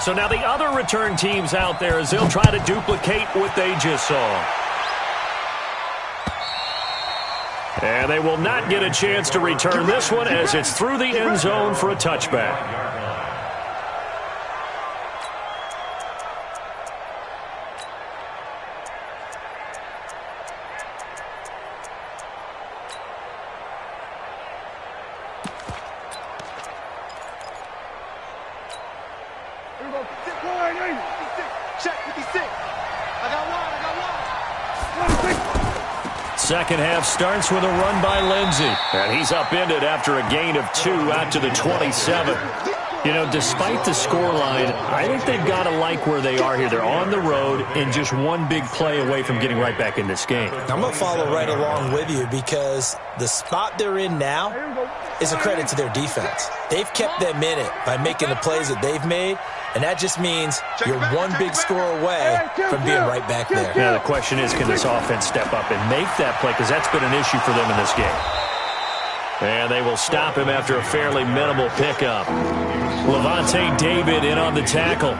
So now the other return teams out there as they'll try to duplicate what they just saw. And they will not get a chance to return this one as it's through the end zone for a touchback. Second half starts with a run by Lindsey. And he's upended after a gain of 2 out to the 27. You know, despite the scoreline, I think they've got to like where they are here. They're on the road and just one big play away from getting right back in this game. I'm going to follow right along with you because the spot they're in now is a credit to their defense. They've kept them in it by making the plays that they've made, and that just means you're one big score away from being right back there. Now the question is, can this offense step up and make that play? Because that's been an issue for them in this game. And they will stop him after a fairly minimal pickup. Levante David in on the tackle.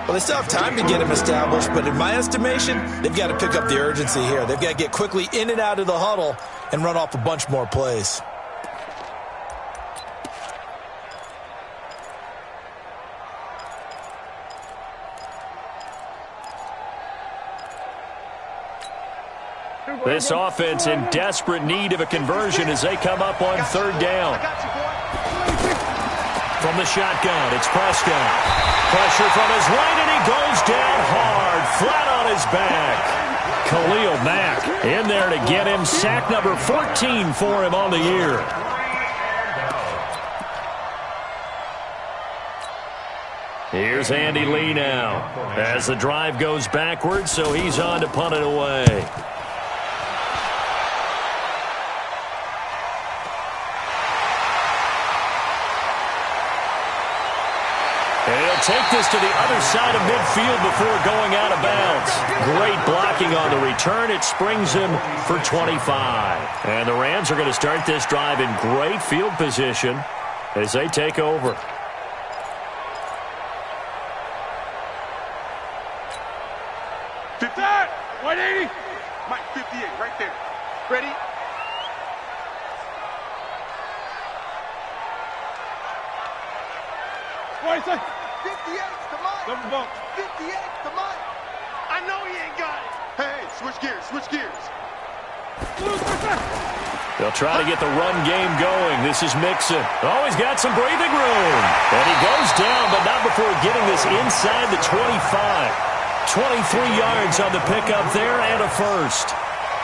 Well, they still have time to get him established, but in my estimation, they've got to pick up the urgency here. They've got to get quickly in and out of the huddle and run off a bunch more plays. This offense in desperate need of a conversion as they come up on third down. From the shotgun, it's Prescott. Pressure from his right, and he goes down hard, flat on his back. Khalil Mack in there to get him. Sack number 14 for him on the year. Here's Andy Lee now as the drive goes backwards, so he's on to punt it away. And he'll take this to the other side of midfield before going out of bounds. Great blocking on the return. It springs him for 25. And the Rams are going to start this drive in great field position as they take over. That 180. Mike 58 right there. Ready? What is it? 58 to Mike. Double bump. 58 to Mike. I know he ain't got it. Hey, switch gears, switch gears. They'll try to get the run game going. This is Mixon. Oh, he's got some breathing room. And he goes down, but not before getting this inside the 25. 23 yards on the pickup there and a first.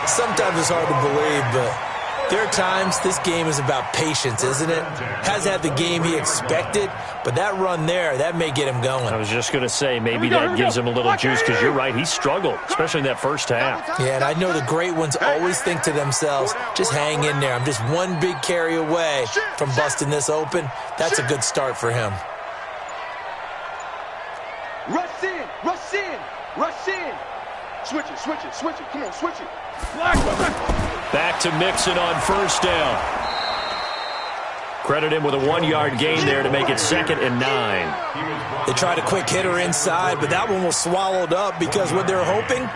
Sometimes it's hard to believe, but there are times this game is about patience, isn't it? Has had the game he expected, but that run there, that may get him going. I was just going to say, maybe that gives him a little juice because you're right, he struggled, especially in that first half. Yeah, and I know the great ones always think to themselves, just hang in there. I'm just one big carry away from busting this open. That's a good start for him. Rush in, rush in, rush in. Switch it, switch it, switch it. Come on, switch it. Back to Mixon on first down. Credit him with a 1-yard gain there to make it 2nd and 9. They tried a quick hitter inside, but that one was swallowed up because what they're hoping,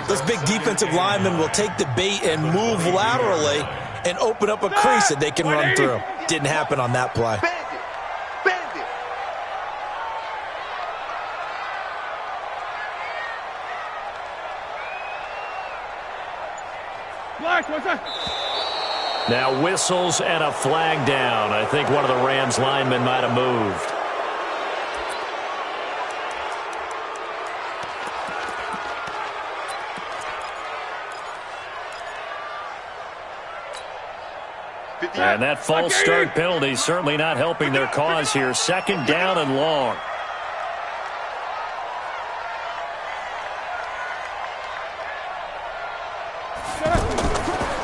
those big defensive linemen will take the bait and move laterally and open up a crease that they can run through. Didn't happen on that play. Now whistles and a flag down. I think one of the Rams linemen might have moved. And that false start penalty is certainly not helping their cause here. 2nd down and long.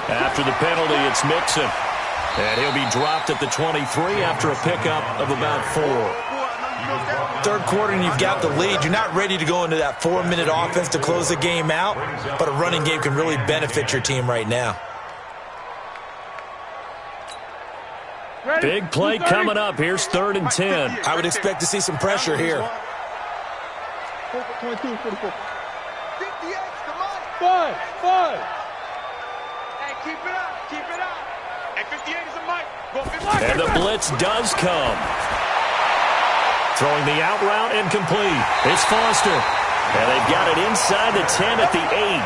After the penalty, it's Mixon. And he'll be dropped at the 23 after a pickup of about 4. Third quarter and you've got the lead. You're not ready to go into that 4-minute offense to close the game out, but a running game can really benefit your team right now. Big play coming up. Here's 3rd and 10. I would expect to see some pressure here. 22, 44. 58, come on. 5. Hey, keep it up, keep it up. Hey, 58 is a mic. Go 58. And the blitz does come. Throwing the out route incomplete. It's Foster. And they've got it inside the 10 at the 8.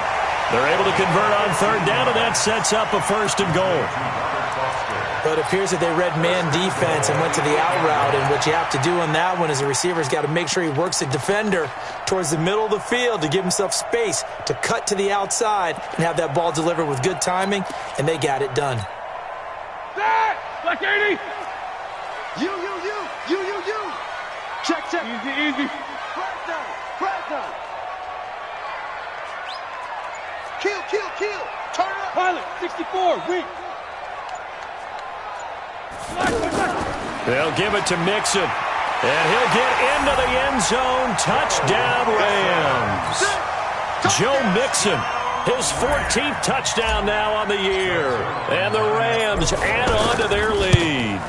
They're able to convert on third down, and that sets up a 1st and goal. But it appears that they read man defense and went to the out route, and what you have to do on that one is the receiver's got to make sure he works the defender towards the middle of the field to give himself space to cut to the outside and have that ball delivered with good timing, and they got it done. Black 80. You. Check. Easy. Press down. Kill. Turn it up. Pilot, 64, weak. They'll give it to Mixon. And he'll get into the end zone. Touchdown, Rams. Joe Mixon, his 14th touchdown now on the year. And the Rams add on to their lead.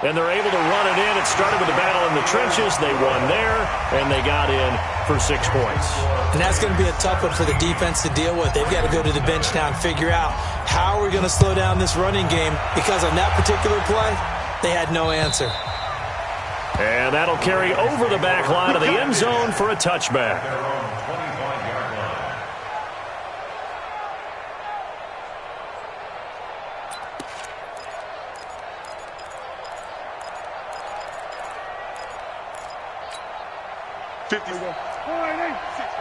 And they're able to run it in. It started with a battle in the trenches. They won there, and they got in for 6 points. And that's going to be a tough one for the defense to deal with. They've got to go to the bench now and figure out how are we going to slow down this running game, because on that particular play, they had no answer. And that'll carry over the back line of the end zone for a touchback.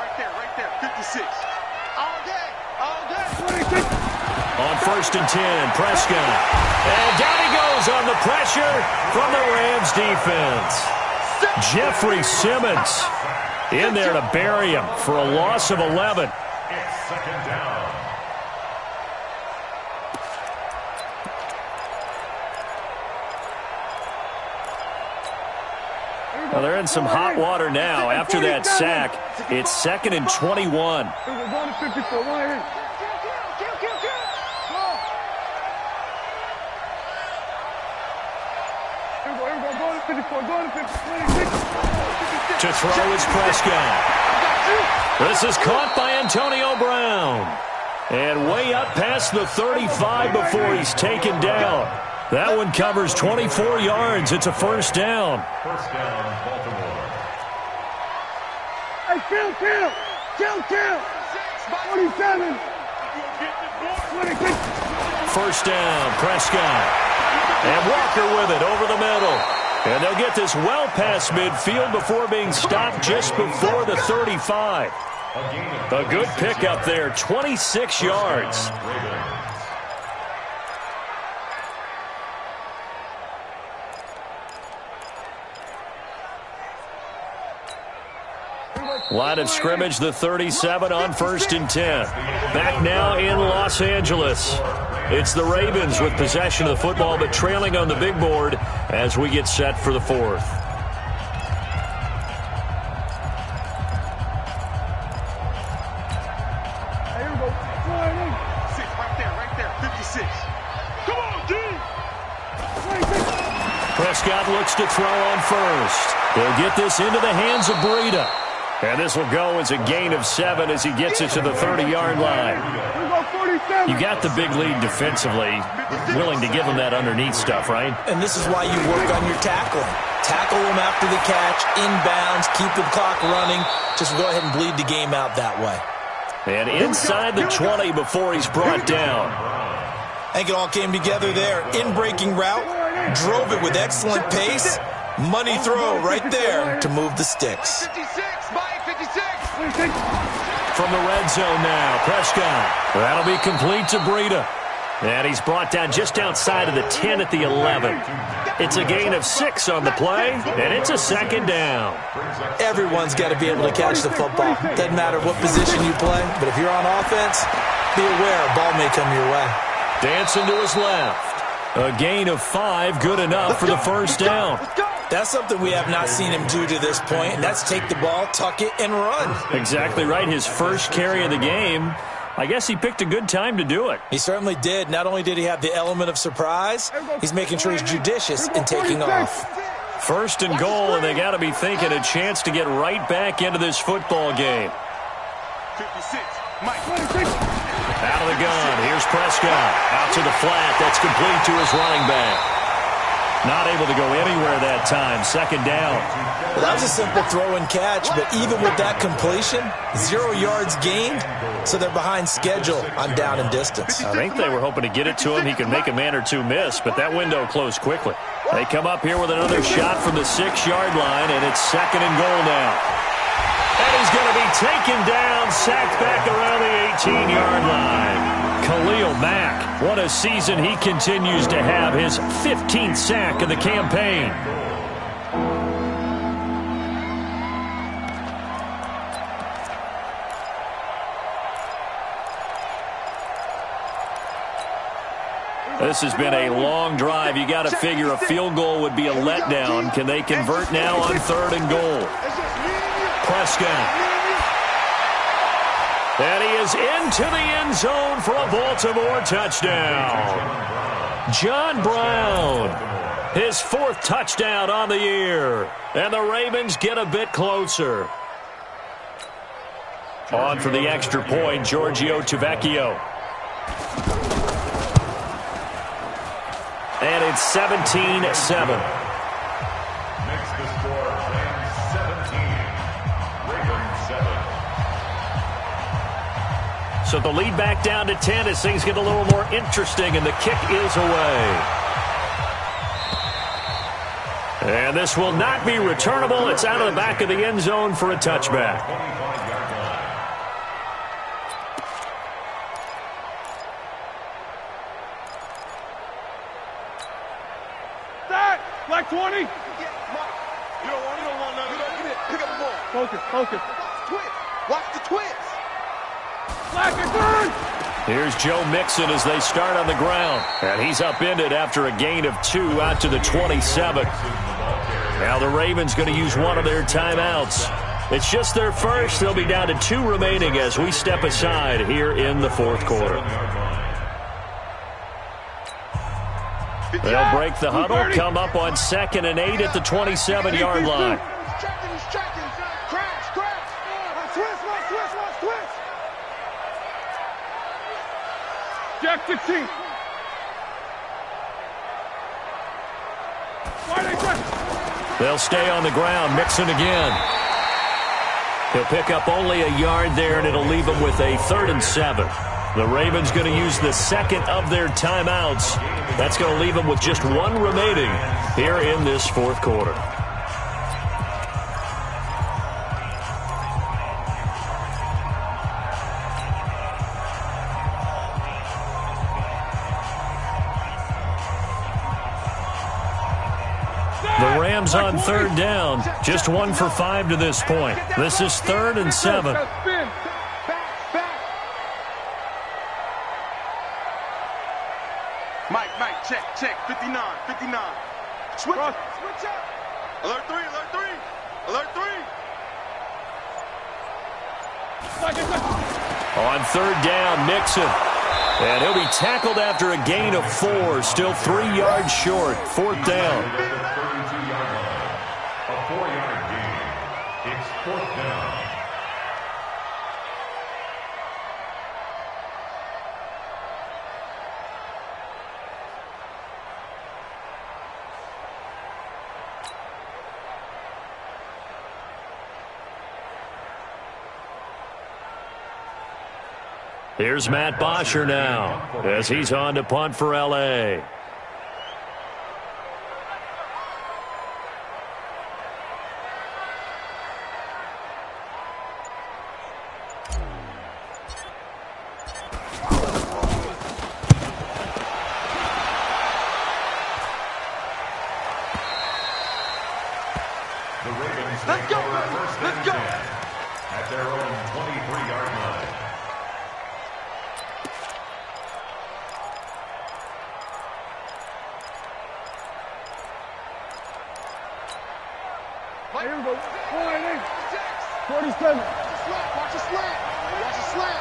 Right there. 56. All day. On 1st and 10, Prescott. And down he goes on the pressure from the Rams defense. Jeffrey Simmons in there to bury him for a loss of 11. It's 2nd down. Well, they're in some hot water now. After that sack, it's 2nd and 21. Going to 54, right here. To throw is Prescott. This is caught by Antonio Brown. And way up past the 35 before he's taken down. That one covers 24 yards. It's a 1st down. 1st down, Baltimore. Hey, kill. 47. 26. 1st down, Prescott. And Walker with it over the middle. And they'll get this well past midfield before being stopped just before the 35. A good pickup there, 26 yards. Line of scrimmage, the 37 on 1st and 10. Back now in Los Angeles. It's the Ravens with possession of the football, but trailing on the big board as we get set for the 4th. Right there. 56. Come on, D. Prescott looks to throw on 1st. They'll get this into the hands of Breida. And this will go as a gain of 7 as he gets it to the 30-yard line. You got the big lead defensively. Willing to give him that underneath stuff, right? And this is why you work on your tackling. Tackle them after the catch, inbounds, keep the clock running. Just go ahead and bleed the game out that way. And inside the 20 before he's brought down. I think it all came together there. In-breaking route, drove it with excellent pace. Money throw right there to move the sticks. 56. From the red zone now, Prescott. That'll be complete to Breida. And he's brought down just outside of the 10 at the 11. It's a gain of 6 on the play, and it's a 2nd down. Everyone's got to be able to catch the football. Doesn't matter what position you play, but if you're on offense, be aware a ball may come your way. Dancing to his left. A gain of 5, good enough for the 1st down. That's something we have not seen him do to this point, and that's take the ball, tuck it, and run. Exactly right. His first carry of the game. I guess he picked a good time to do it. He certainly did. Not only did he have the element of surprise, he's making sure he's judicious in taking off. First and goal, and they got to be thinking a chance to get right back into this football game. 56. Mike. Out of the gun. Here's Prescott. Out to the flat. That's complete to his running back. Not able to go anywhere that time. Second down. Well, that was a simple throw and catch, but even with that completion, 0 yards gained, so they're behind schedule on down and distance. I think they were hoping to get it to him. He could make a man or two miss, but that window closed quickly. They come up here with another shot from the 6-yard line, and it's second and goal now. And he's going to be taken down, sacked back around the 18-yard line. Khalil Mack, what a season he continues to have, his 15th sack of the campaign. This has been a long drive. You got to figure a field goal would be a letdown. Can they convert now on third and goal? Prescott. And he is into the end zone for a Baltimore touchdown. John Brown, his 4th touchdown on the year. And the Ravens get a bit closer. On for the extra point, Giorgio Tavecchio. And it's 17-7. Makes the score Rams 17, Ravens 7. So the lead back down to 10 as things get a little more interesting, and the kick is away. And this will not be returnable. It's out of the back of the end zone for a touchback. 25-yard line. Like 20. You don't want none. You don't get it. Pick up the ball. Focus. Watch the twist. Black and turn. Here's Joe Mixon as they start on the ground. And he's upended after a gain of 2 out to the 27. Now the Ravens going to use one of their timeouts. It's just their first. They'll be down to 2 remaining as we step aside here in the 4th quarter. They'll break the huddle, come up on 2nd and 8 at the 27-yard line. He's tracking. Crash. Twist. Jack 15. They'll stay on the ground. Mixon again. He'll pick up only a yard there, and it'll leave him with a 3rd and 7. The Ravens going to use the 2nd of their timeouts. That's going to leave them with just 1 remaining here in this 4th quarter. The Rams on 3rd down, just 1 for 5 to this point. This is 3rd and 7. Mike, check, 59. Switch up. Alert 3. On 3rd down, Mixon. And he'll be tackled after a gain of 4, still 3 yards short, 4th down. 32-yard line. A 4-yard gain. It's 4th down. Here's Matt Bosher now as he's on to punt for L.A. The Ravens take over 1st and 10 at their own 23-yard line. Here we go. 47. Watch the slant.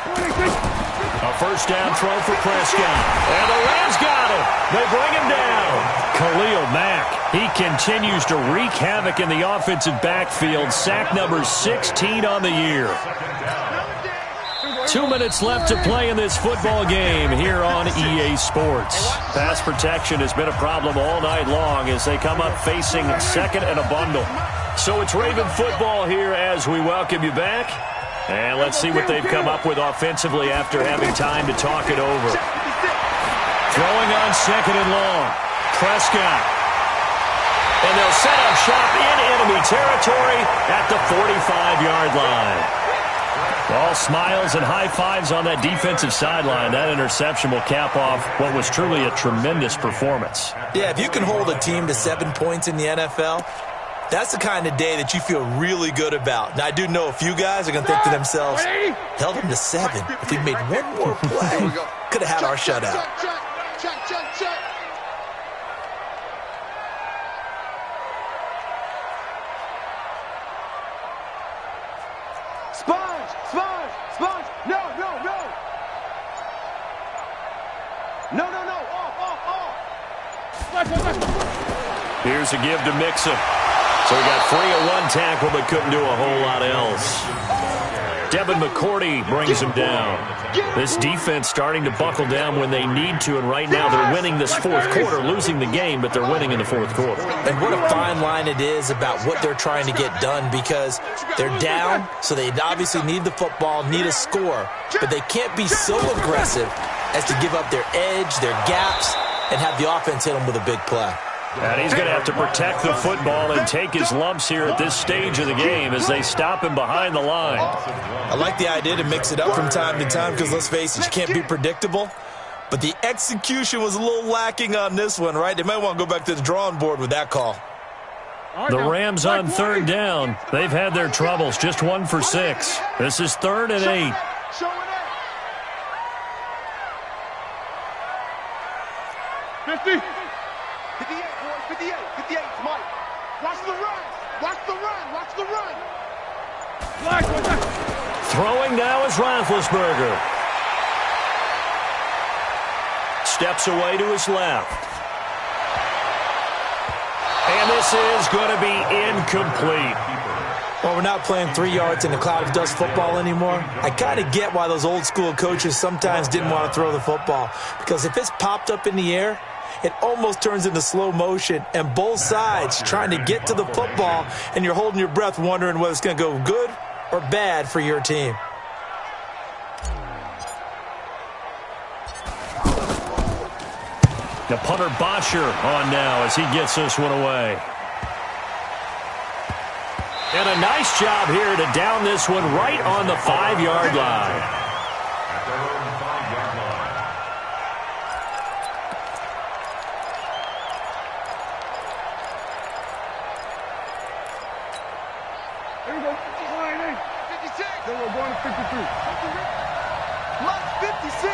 26. A first down throw for Prescott. And the Rams got him. They bring him down. Khalil Mack, he continues to wreak havoc in the offensive backfield. Sack number 16 on the year. 2 minutes left to play in this football game here on EA Sports. Pass protection has been a problem all night long as they come up facing second and a bundle. So it's Raven football here as we welcome you back. And let's see what they've come up with offensively after having time to talk it over. Throwing on second and long. Prescott. And they'll set up shop in enemy territory at the 45-yard line. All smiles and high fives on that defensive sideline. That interception will cap off what was truly a tremendous performance. Yeah, if you can hold a team to 7 points in the NFL, that's the kind of day that you feel really good about. Now, I do know a few guys are going to think to themselves, held them to 7. If we made one more play, could have had our shutout. Check. Sponge. No. Off. Here's a give to Mixon. So he got free of one tackle but couldn't do a whole lot else. Devin McCourty brings him down. This defense starting to buckle down when they need to, and right now they're winning this fourth quarter, losing the game, but they're winning in the fourth quarter. And what a fine line it is about what they're trying to get done, because they're down, so they obviously need the football, need a score, but they can't be so aggressive as to give up their edge, their gaps, and have the offense hit them with a big play. And he's going to have to protect the football and take his lumps here at this stage of the game as they stop him behind the line. I like the idea to mix it up from time to time because, let's face it, you can't be predictable. But the execution was a little lacking on this one, right? They might want to go back to the drawing board with that call. The Rams on third down. They've had their troubles, just 1 for 6. This is 3rd and 8. 50. 58, Mike. Watch the run. Black, what's that? Throwing now is Roethlisberger. Steps away to his left. And this is going to be incomplete. Well, we're not playing 3 yards in a cloud of dust football anymore. I kind of get why those old school coaches sometimes didn't want to throw the football, because if it's popped up in the air, it almost turns into slow motion, and both sides trying to get to the football, and you're holding your breath wondering whether it's going to go good or bad for your team. The punter Bosher on now as he gets this one away. And a nice job here to down this one right on the 5-yard line. Here we go. Line in. 56. Then we're going to 53. Mike's 56.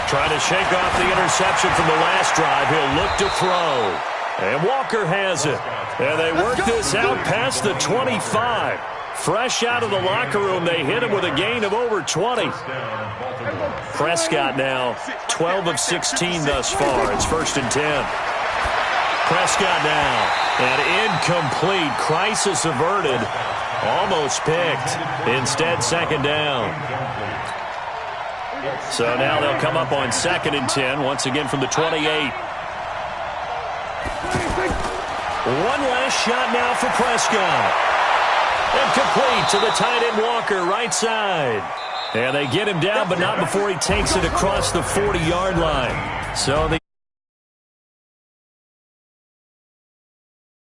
Trying to shake off the interception from the last drive. He'll look to throw. And Walker has it. And they work this out past the 25. Fresh out of the locker room, they hit him with a gain of over 20. Prescott now 12 of 16 thus far. It's 1st and 10. Prescott now. And incomplete. Crisis averted. Almost picked. Instead, 2nd down. So now they'll come up on 2nd and 10. Once again from the 28. One last shot now for Prescott. And complete to the tight end Walker, right side. And they get him down, but not before he takes it across the 40-yard line. So the